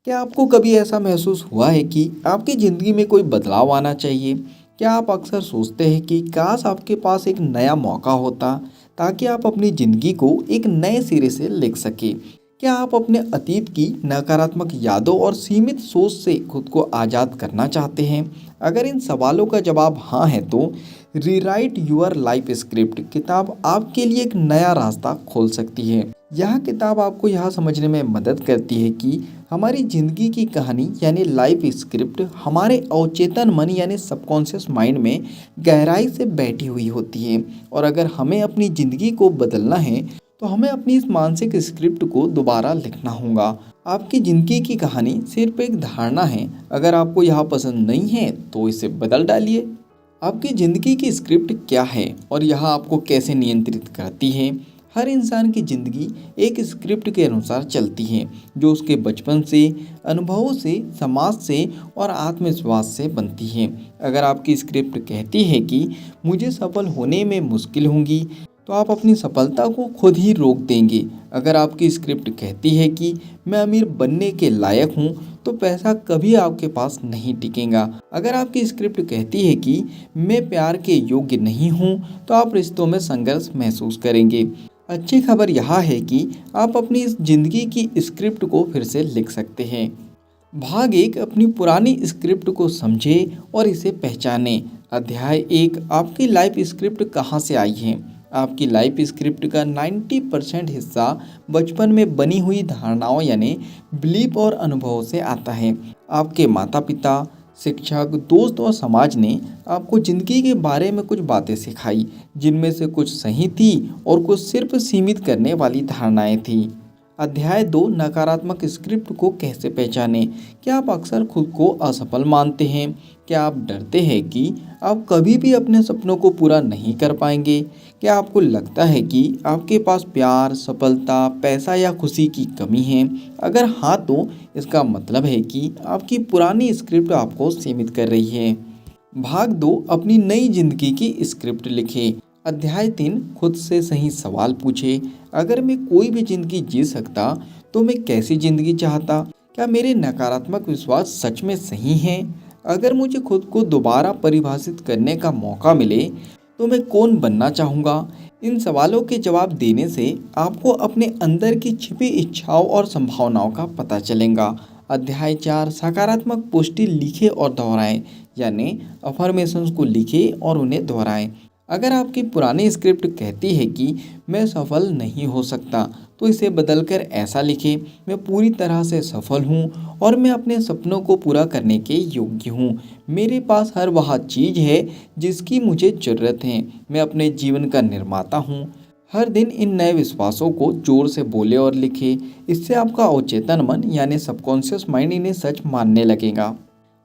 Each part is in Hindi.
क्या आपको कभी ऐसा महसूस हुआ है कि आपकी ज़िंदगी में कोई बदलाव आना चाहिए? क्या आप अक्सर सोचते हैं कि काश आपके पास एक नया मौका होता ताकि आप अपनी ज़िंदगी को एक नए सिरे से लिख सकें? क्या आप अपने अतीत की नकारात्मक यादों और सीमित सोच से खुद को आज़ाद करना चाहते हैं? अगर इन सवालों का जवाब हाँ है तो रीराइट यूअर लाइफ स्क्रिप्ट किताब आपके लिए एक नया रास्ता खोल सकती है। यह किताब आपको यह समझने में मदद करती है कि हमारी ज़िंदगी की कहानी यानी लाइफ स्क्रिप्ट हमारे अवचेतन मन यानी सबकॉन्शियस माइंड में गहराई से बैठी हुई होती है। और अगर हमें अपनी ज़िंदगी को बदलना है तो हमें अपनी इस मानसिक स्क्रिप्ट को दोबारा लिखना होगा। आपकी ज़िंदगी की कहानी सिर्फ एक धारणा है। अगर आपको यह पसंद नहीं है तो इसे बदल डालिए। आपकी ज़िंदगी की स्क्रिप्ट क्या है और यह आपको कैसे नियंत्रित करती है? हर इंसान की ज़िंदगी एक स्क्रिप्ट के अनुसार चलती है जो उसके बचपन से, अनुभवों से, समाज से और आत्मविश्वास से बनती है। अगर आपकी स्क्रिप्ट कहती है कि मुझे सफल होने में मुश्किल होंगी, तो आप अपनी सफलता को खुद ही रोक देंगे। अगर आपकी स्क्रिप्ट कहती है कि मैं अमीर बनने के लायक हूँ, तो पैसा कभी आपके पास नहीं टिकेगा। अगर आपकी स्क्रिप्ट कहती है कि मैं प्यार के योग्य नहीं हूँ, तो आप रिश्तों में संघर्ष महसूस करेंगे। अच्छी खबर यह है कि आप अपनी इस ज़िंदगी की स्क्रिप्ट को फिर से लिख सकते हैं। भाग एक, अपनी पुरानी स्क्रिप्ट को समझें और इसे पहचानें। अध्याय एक, आपकी लाइफ स्क्रिप्ट कहाँ से आई है? आपकी लाइफ स्क्रिप्ट का 90% हिस्सा बचपन में बनी हुई धारणाओं यानी बिलीफ और अनुभवों से आता है। आपके माता पिता, शिक्षक, दोस्त और समाज ने आपको ज़िंदगी के बारे में कुछ बातें सिखाई, जिनमें से कुछ सही थी और कुछ सिर्फ सीमित करने वाली धारणाएं थी। अध्याय दो, नकारात्मक स्क्रिप्ट को कैसे पहचानें? क्या आप अक्सर खुद को असफल मानते हैं? क्या आप डरते हैं कि आप कभी भी अपने सपनों को पूरा नहीं कर पाएंगे? क्या आपको लगता है कि आपके पास प्यार, सफलता, पैसा या खुशी की कमी है? अगर हाँ तो इसका मतलब है कि आपकी पुरानी स्क्रिप्ट आपको सीमित कर रही है। भाग दो, अपनी नई जिंदगी की स्क्रिप्ट लिखें। अध्याय तीन, खुद से सही सवाल पूछे। अगर मैं कोई भी ज़िंदगी जी सकता तो मैं कैसी ज़िंदगी चाहता? क्या मेरे नकारात्मक विश्वास सच में सही हैं? अगर मुझे खुद को दोबारा परिभाषित करने का मौका मिले तो मैं कौन बनना चाहूँगा? इन सवालों के जवाब देने से आपको अपने अंदर की छिपी इच्छाओं और संभावनाओं का पता चलेगा। अध्याय चार, सकारात्मक पुष्टि लिखें और दोहराएं, यानी अफर्मेशंस को लिखें और उन्हें दोहराएं। अगर आपकी पुरानी स्क्रिप्ट कहती है कि मैं सफल नहीं हो सकता, तो इसे बदलकर ऐसा लिखें, मैं पूरी तरह से सफल हूँ और मैं अपने सपनों को पूरा करने के योग्य हूँ। मेरे पास हर वह चीज़ है जिसकी मुझे ज़रूरत है। मैं अपने जीवन का निर्माता हूँ। हर दिन इन नए विश्वासों को जोर से बोले और लिखे। इससे आपका अवचेतन मन यानी सबकॉन्शियस माइंड इन्हें सच मानने लगेगा।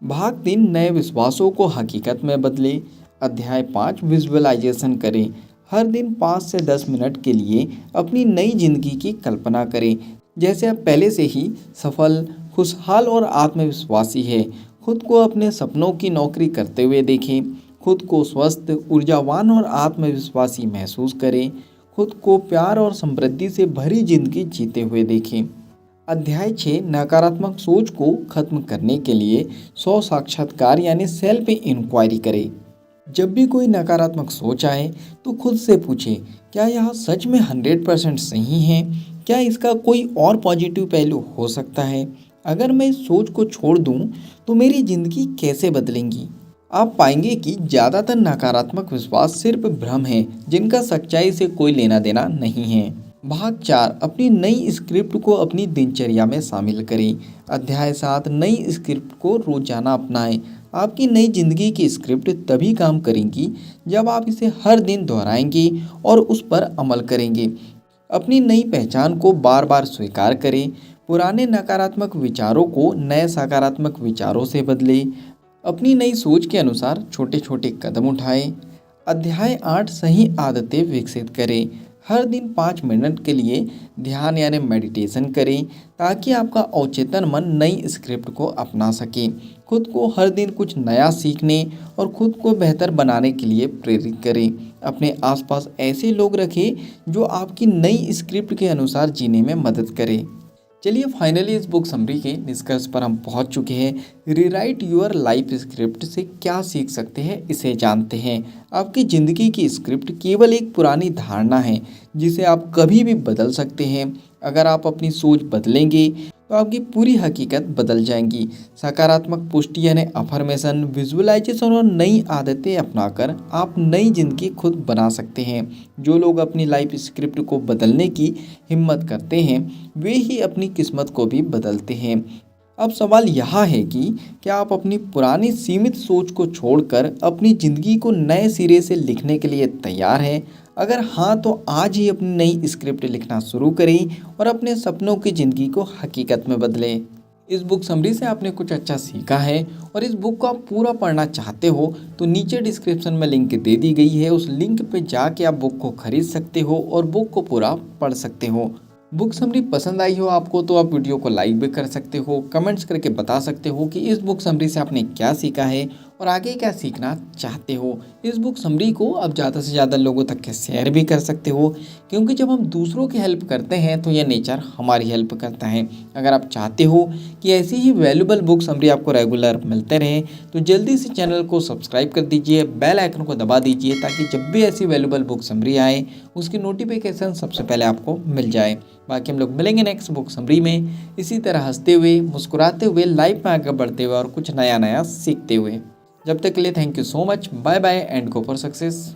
भाग तीन, नए विश्वासों को हकीकत में बदले। अध्याय पाँच, विजुअलाइजेशन करें। हर दिन 5 से 10 मिनट के लिए अपनी नई जिंदगी की कल्पना करें, जैसे आप पहले से ही सफल, खुशहाल और आत्मविश्वासी है। खुद को अपने सपनों की नौकरी करते हुए देखें। खुद को स्वस्थ, ऊर्जावान और आत्मविश्वासी महसूस करें। खुद को प्यार और समृद्धि से भरी जिंदगी जीते हुए देखें। अध्याय 6, नकारात्मक सोच को खत्म करने के लिए 100 साक्षात्कार यानी सेल्फ इंक्वायरी करें। जब भी कोई नकारात्मक सोच आए तो खुद से पूछें, क्या यह सच में 100% सही है? क्या इसका कोई और पॉजिटिव पहलू हो सकता है? अगर मैं इस सोच को छोड़ दूं तो मेरी ज़िंदगी कैसे बदलेंगी? आप पाएंगे कि ज़्यादातर नकारात्मक विश्वास सिर्फ भ्रम है, जिनका सच्चाई से कोई लेना देना नहीं है। भाग चार, अपनी नई स्क्रिप्ट को अपनी दिनचर्या में शामिल करें। अध्याय 7, नई स्क्रिप्ट को रोजाना अपनाएं। आपकी नई जिंदगी की स्क्रिप्ट तभी काम करेंगी जब आप इसे हर दिन दोहराएंगे और उस पर अमल करेंगे। अपनी नई पहचान को बार बार स्वीकार करें। पुराने नकारात्मक विचारों को नए सकारात्मक विचारों से बदलें। अपनी नई सोच के अनुसार छोटे छोटे कदम उठाएं। अध्याय 8, सही आदतें विकसित करें। हर दिन 5 मिनट के लिए ध्यान यानी मेडिटेशन करें ताकि आपका अवचेतन मन नई स्क्रिप्ट को अपना सके। खुद को हर दिन कुछ नया सीखने और खुद को बेहतर बनाने के लिए प्रेरित करें। अपने आसपास ऐसे लोग रखें जो आपकी नई स्क्रिप्ट के अनुसार जीने में मदद करें। चलिए फाइनली इस बुक समरी के निष्कर्ष पर हम पहुंच चुके हैं। रीराइट योर लाइफ स्क्रिप्ट से क्या सीख सकते हैं, इसे जानते हैं। आपकी ज़िंदगी की स्क्रिप्ट केवल एक पुरानी धारणा है जिसे आप कभी भी बदल सकते हैं। अगर आप अपनी सोच बदलेंगे तो आपकी पूरी हकीकत बदल जाएंगी। सकारात्मक पुष्टि यानी अफर्मेशन, विजुअलाइजेशन और नई आदतें अपनाकर आप नई ज़िंदगी खुद बना सकते हैं। जो लोग अपनी लाइफ स्क्रिप्ट को बदलने की हिम्मत करते हैं वे ही अपनी किस्मत को भी बदलते हैं। अब सवाल यहाँ है कि क्या आप अपनी पुरानी सीमित सोच को छोड़कर अपनी ज़िंदगी को नए सिरे से लिखने के लिए तैयार हैं? अगर हाँ तो आज ही अपनी नई स्क्रिप्ट लिखना शुरू करें और अपने सपनों की ज़िंदगी को हकीकत में बदलें। इस बुक समरी से आपने कुछ अच्छा सीखा है और इस बुक को आप पूरा पढ़ना चाहते हो तो नीचे डिस्क्रिप्शन में लिंक दे दी गई है। उस लिंक पे जाके आप बुक को खरीद सकते हो और बुक को पूरा पढ़ सकते हो। बुक समरी पसंद आई हो आपको तो आप वीडियो को लाइक भी कर सकते हो, कमेंट्स करके बता सकते हो कि इस बुक समरी से आपने क्या सीखा है और आगे क्या सीखना चाहते हो। इस बुक समरी को आप ज़्यादा से ज़्यादा लोगों तक के शेयर भी कर सकते हो, क्योंकि जब हम दूसरों की हेल्प करते हैं तो यह नेचर हमारी हेल्प करता है। अगर आप चाहते हो कि ऐसी ही वैल्यूबल बुक समरी आपको रेगुलर मिलते रहे तो जल्दी से चैनल को सब्सक्राइब कर दीजिए, बेल आइकन को दबा दीजिए ताकि जब भी ऐसी वैल्यूबल बुक समरी आए उसकी नोटिफिकेशन सबसे पहले आपको मिल जाए। बाकी हम लोग मिलेंगे नेक्स्ट बुक समरी में इसी तरह हंसते हुए, मुस्कुराते हुए, लाइफ में आगे बढ़ते हुए और कुछ नया नया सीखते हुए। जब तक के लिए thank you so much, bye bye and go for success.